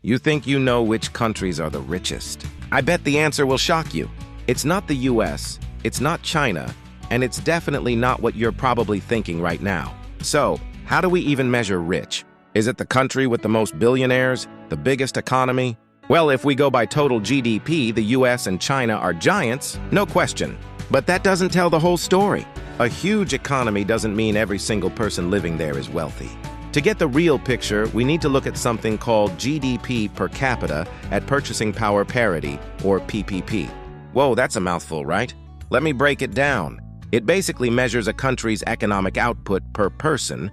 You think you know which countries are the richest? I bet the answer will shock you. It's not the US, it's not China, and it's definitely not what you're probably thinking right now. So, how do we even measure rich? Is it the country with the most billionaires, the biggest economy? Well, if we go by total GDP, the US and China are giants, no question. But that doesn't tell the whole story. A huge economy doesn't mean every single person living there is wealthy. To get the real picture, we need to look at something called GDP per capita at purchasing power parity, or PPP. Whoa, that's a mouthful, right? Let me break it down. It basically measures a country's economic output per person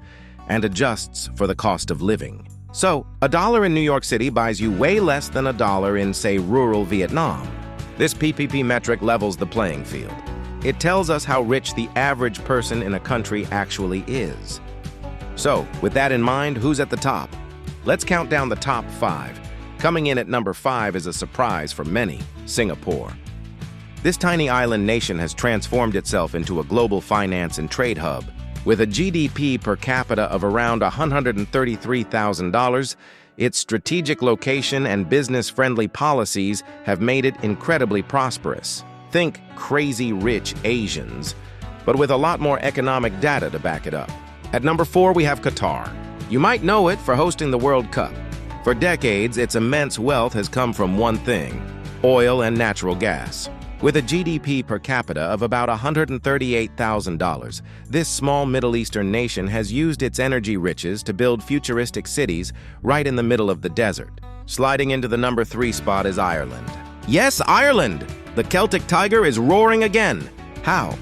and adjusts for the cost of living. So, $1 in New York City buys you way less than $1 in, say, rural Vietnam. This PPP metric levels the playing field. It tells us how rich the average person in a country actually is. So, with that in mind, who's at the top? Let's count down the top 5. Coming in at number 5 is a surprise for many: Singapore. This tiny island nation has transformed itself into a global finance and trade hub. With a GDP per capita of around $133,000, its strategic location and business-friendly policies have made it incredibly prosperous. Think crazy rich Asians, but with a lot more economic data to back it up. At number 4, we have Qatar. You might know it for hosting the World Cup. For decades, its immense wealth has come from one thing: oil and natural gas. With a GDP per capita of about $138,000, this small Middle Eastern nation has used its energy riches to build futuristic cities right in the middle of the desert. Sliding into the number 3 spot is Ireland. Yes, Ireland! The Celtic Tiger is roaring again. How?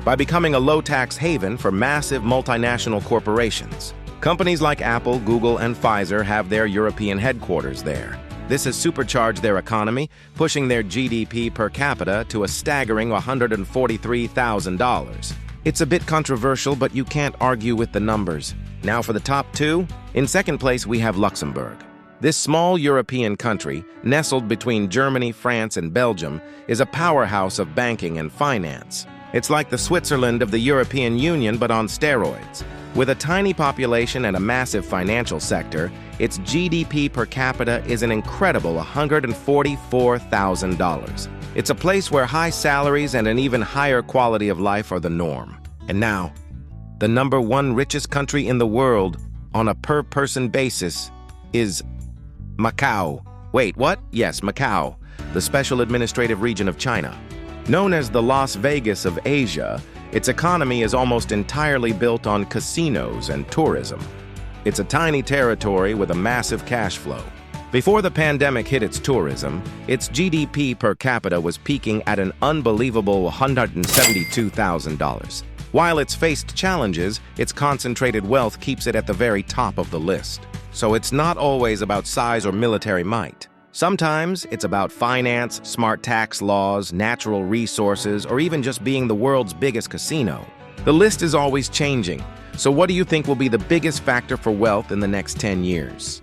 By becoming a low-tax haven for massive multinational corporations. Companies like Apple, Google, and Pfizer have their European headquarters there. This has supercharged their economy, pushing their GDP per capita to a staggering $143,000. It's a bit controversial, but you can't argue with the numbers. Now for the top 2. In second place, we have Luxembourg. This small European country, nestled between Germany, France, and Belgium, is a powerhouse of banking and finance. It's like the Switzerland of the European Union, but on steroids. With a tiny population and a massive financial sector, its GDP per capita is an incredible $144,000. It's a place where high salaries and an even higher quality of life are the norm. And now, the number 1 richest country in the world on a per-person basis is Macau. Wait, what? Yes, Macau, the special administrative region of China. Known as the Las Vegas of Asia, its economy is almost entirely built on casinos and tourism. It's a tiny territory with a massive cash flow. Before the pandemic hit its tourism, its GDP per capita was peaking at an unbelievable $172,000. While it's faced challenges, its concentrated wealth keeps it at the very top of the list. So it's not always about size or military might. Sometimes it's about finance, smart tax laws, natural resources, or even just being the world's biggest casino. The list is always changing. So what do you think will be the biggest factor for wealth in the next 10 years?